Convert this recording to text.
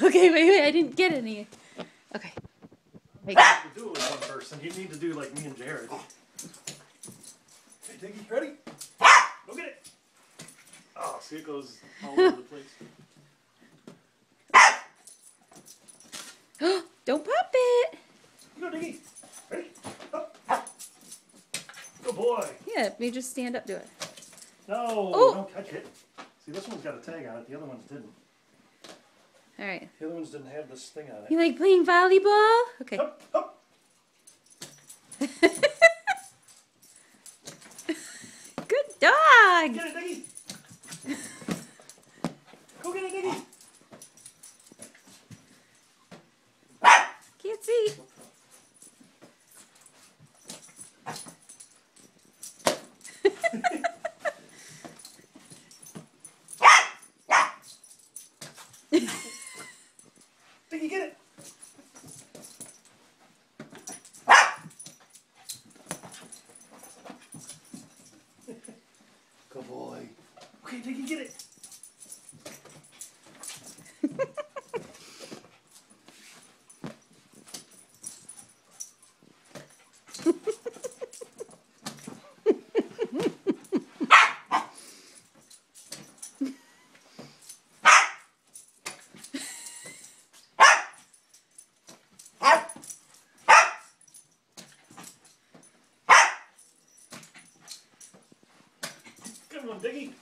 Okay, wait, I didn't get any. Okay. You have to do it with one person. You need to do like me and Jared. Okay, Diggy, ready? Go get it. Oh, see, it goes all over the place. Don't pop it. Go, Diggy. Ready? Up. Good boy. Yeah, you just stand up to it. No, oh. Don't catch it. See, this one's got a tag on it. The other ones didn't. All right. The other ones didn't have this thing on it. You like playing volleyball? Okay. Up, up. Good dog. Get it, Diggy. Go get it, Diggy. Can't see. Diggy, get it. Good boy. Okay, Diggy, get it. Come on, Diggy.